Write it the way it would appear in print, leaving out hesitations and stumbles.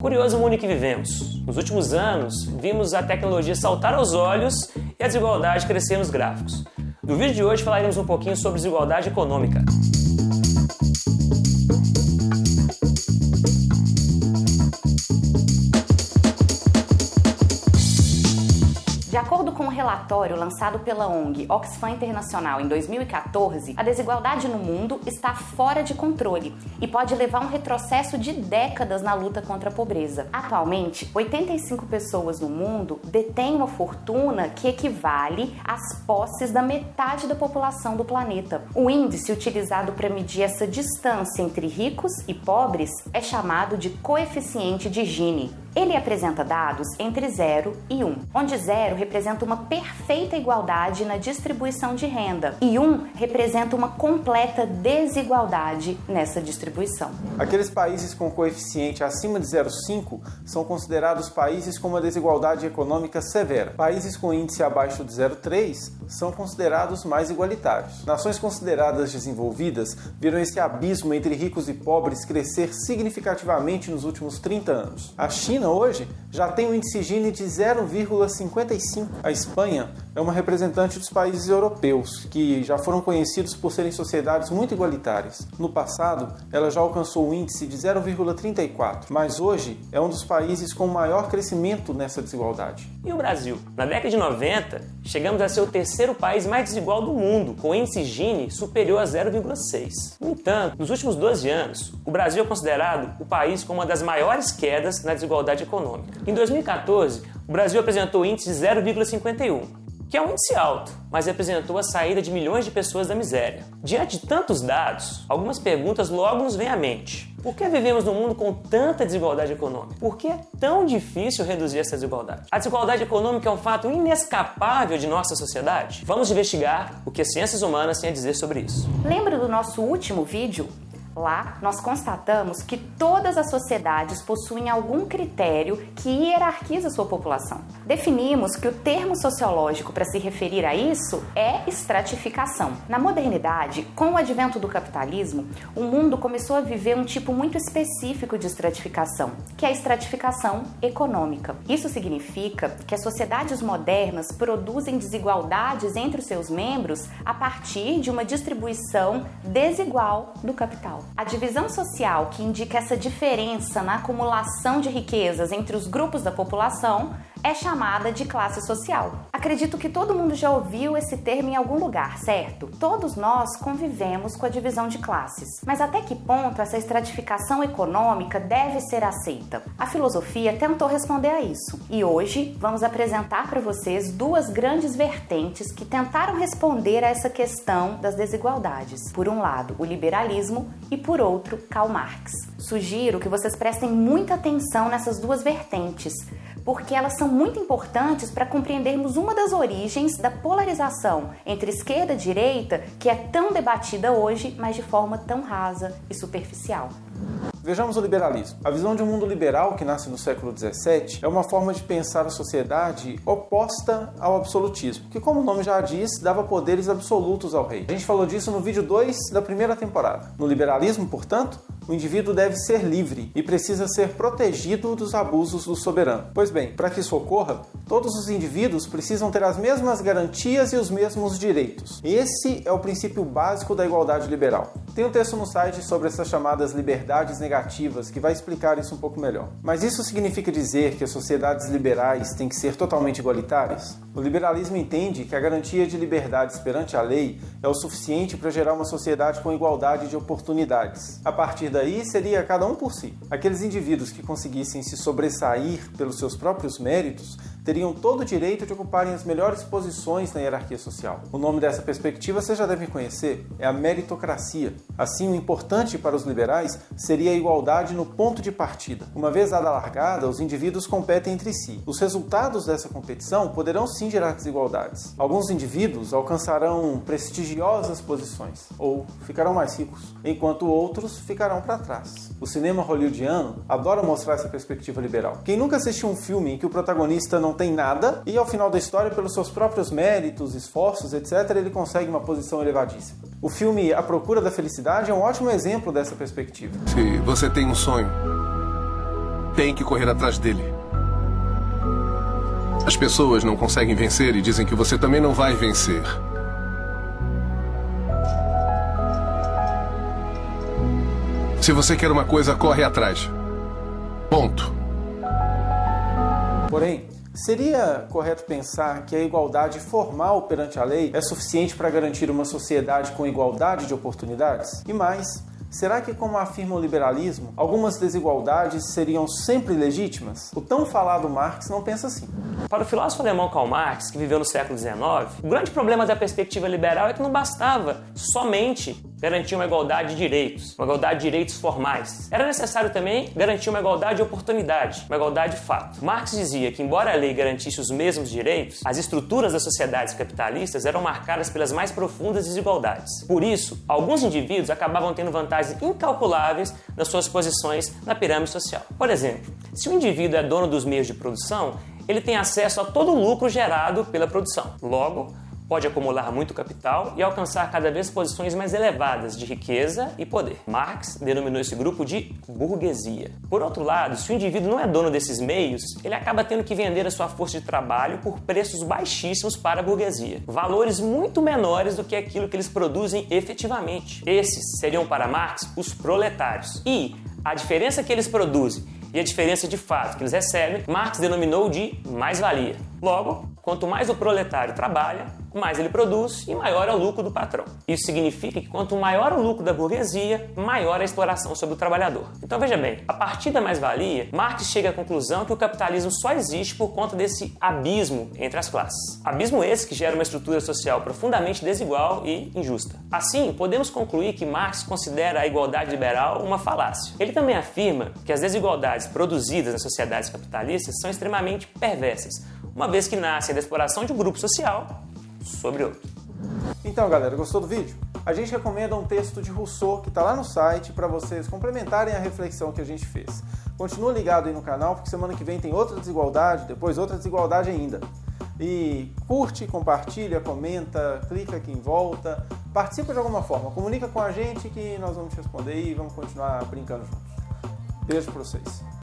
Curioso o mundo em que vivemos. Nos últimos anos, vimos a tecnologia saltar aos olhos e a desigualdade crescer nos gráficos. No vídeo de hoje falaremos um pouquinho sobre desigualdade econômica. De acordo com um relatório lançado pela ONG Oxfam Internacional em 2014, a desigualdade no mundo está fora de controle e pode levar a um retrocesso de décadas na luta contra a pobreza. Atualmente, 85 pessoas no mundo detêm uma fortuna que equivale às posses da metade da população do planeta. O índice utilizado para medir essa distância entre ricos e pobres é chamado de coeficiente de Gini. Ele apresenta dados entre 0 e 1, onde 0 representa uma perfeita igualdade na distribuição de renda e 1 representa uma completa desigualdade nessa distribuição. Aqueles países com coeficiente acima de 0,5 são considerados países com uma desigualdade econômica severa. Países com índice abaixo de 0,3 são considerados mais igualitários. Nações consideradas desenvolvidas viram esse abismo entre ricos e pobres crescer significativamente nos últimos 30 anos. A China hoje já tem um índice Gini de 0,55. A Espanha é uma representante dos países europeus, que já foram conhecidos por serem sociedades muito igualitárias. No passado, ela já alcançou o índice de 0,34, mas hoje é um dos países com maior crescimento nessa desigualdade. E o Brasil? Na década de 90, chegamos a ser o terceiro país mais desigual do mundo, com índice Gini superior a 0,6. No entanto, nos últimos 12 anos, o Brasil é considerado o país com uma das maiores quedas na desigualdade econômica. Em 2014, o Brasil apresentou o índice de 0,51, que é um índice alto, mas representou a saída de milhões de pessoas da miséria. Diante de tantos dados, algumas perguntas logo nos vêm à mente. Por que vivemos num mundo com tanta desigualdade econômica? Por que é tão difícil reduzir essa desigualdade? A desigualdade econômica é um fato inescapável de nossa sociedade? Vamos investigar o que as ciências humanas têm a dizer sobre isso. Lembra do nosso último vídeo? Lá, nós constatamos que todas as sociedades possuem algum critério que hierarquiza sua população. Definimos que o termo sociológico para se referir a isso é estratificação. Na modernidade, com o advento do capitalismo, o mundo começou a viver um tipo muito específico de estratificação, que é a estratificação econômica. Isso significa que as sociedades modernas produzem desigualdades entre os seus membros a partir de uma distribuição desigual do capital. A divisão social, que indica essa diferença na acumulação de riquezas entre os grupos da população, é chamada de classe social. Acredito que todo mundo já ouviu esse termo em algum lugar, certo? Todos nós convivemos com a divisão de classes. Mas até que ponto essa estratificação econômica deve ser aceita? A filosofia tentou responder a isso. E hoje vamos apresentar para vocês duas grandes vertentes que tentaram responder a essa questão das desigualdades. Por um lado, o liberalismo e por outro, Karl Marx. Sugiro que vocês prestem muita atenção nessas duas vertentes, porque elas são muito importantes para compreendermos uma das origens da polarização entre esquerda e direita que é tão debatida hoje, mas de forma tão rasa e superficial. Vejamos o liberalismo. A visão de um mundo liberal que nasce no século XVII é uma forma de pensar a sociedade oposta ao absolutismo, que, como o nome já diz, dava poderes absolutos ao rei. A gente falou disso no vídeo 2 da primeira temporada. No liberalismo, portanto, o indivíduo deve ser livre e precisa ser protegido dos abusos do soberano. Pois bem, para que isso ocorra, todos os indivíduos precisam ter as mesmas garantias e os mesmos direitos. Esse é o princípio básico da igualdade liberal. Tem um texto no site sobre essas chamadas liberdades negativas que vai explicar isso um pouco melhor. Mas isso significa dizer que as sociedades liberais têm que ser totalmente igualitárias? O liberalismo entende que a garantia de liberdades perante a lei é o suficiente para gerar uma sociedade com igualdade de oportunidades. A partir daí, seria cada um por si. Aqueles indivíduos que conseguissem se sobressair pelos seus próprios méritos teriam todo o direito de ocuparem as melhores posições na hierarquia social. O nome dessa perspectiva vocês já devem conhecer, é a meritocracia. Assim, o importante para os liberais seria a igualdade no ponto de partida. Uma vez dada a largada, os indivíduos competem entre si. Os resultados dessa competição poderão sim gerar desigualdades. Alguns indivíduos alcançarão prestigiosas posições, ou ficarão mais ricos, enquanto outros ficarão para trás. O cinema hollywoodiano adora mostrar essa perspectiva liberal. Quem nunca assistiu um filme em que o protagonista não tem nada e ao final da história, pelos seus próprios méritos, esforços, etc., ele consegue uma posição elevadíssima? O filme A Procura da Felicidade é um ótimo exemplo dessa perspectiva. Se você tem um sonho tem que correr atrás dele. As pessoas não conseguem vencer e dizem que você também não vai vencer. Se você quer uma coisa, corre atrás. Ponto. Porém, seria correto pensar que a igualdade formal perante a lei é suficiente para garantir uma sociedade com igualdade de oportunidades? E mais, será que, como afirma o liberalismo, algumas desigualdades seriam sempre legítimas? O tão falado Marx não pensa assim. Para o filósofo alemão Karl Marx, que viveu no século XIX, o grande problema da perspectiva liberal é que não bastava somente garantir uma igualdade de direitos, uma igualdade de direitos formais. Era necessário também garantir uma igualdade de oportunidade, uma igualdade de fato. Marx dizia que, embora a lei garantisse os mesmos direitos, as estruturas das sociedades capitalistas eram marcadas pelas mais profundas desigualdades. Por isso, alguns indivíduos acabavam tendo vantagens incalculáveis nas suas posições na pirâmide social. Por exemplo, se o indivíduo é dono dos meios de produção, ele tem acesso a todo o lucro gerado pela produção. Logo, pode acumular muito capital e alcançar cada vez posições mais elevadas de riqueza e poder. Marx denominou esse grupo de burguesia. Por outro lado, se o indivíduo não é dono desses meios, ele acaba tendo que vender a sua força de trabalho por preços baixíssimos para a burguesia, valores muito menores do que aquilo que eles produzem efetivamente. Esses seriam para Marx os proletários. E a diferença que eles produzem e a diferença de fato que eles recebem, Marx denominou de mais-valia. Logo, quanto mais o proletário trabalha, mais ele produz e maior é o lucro do patrão. Isso significa que quanto maior o lucro da burguesia, maior a exploração sobre o trabalhador. Então veja bem, a partir da mais-valia, Marx chega à conclusão que o capitalismo só existe por conta desse abismo entre as classes. Abismo esse que gera uma estrutura social profundamente desigual e injusta. Assim, podemos concluir que Marx considera a igualdade liberal uma falácia. Ele também afirma que as desigualdades produzidas nas sociedades capitalistas são extremamente perversas, uma vez que nascem da exploração de um grupo social sobre outro. Então, galera, gostou do vídeo? A gente recomenda um texto de Rousseau que está lá no site para vocês complementarem a reflexão que a gente fez. Continua ligado aí no canal, porque semana que vem tem outra desigualdade, depois outra desigualdade ainda. E curte, compartilha, comenta, clica aqui em volta, participa de alguma forma, comunica com a gente que nós vamos te responder e vamos continuar brincando juntos. Beijo para vocês.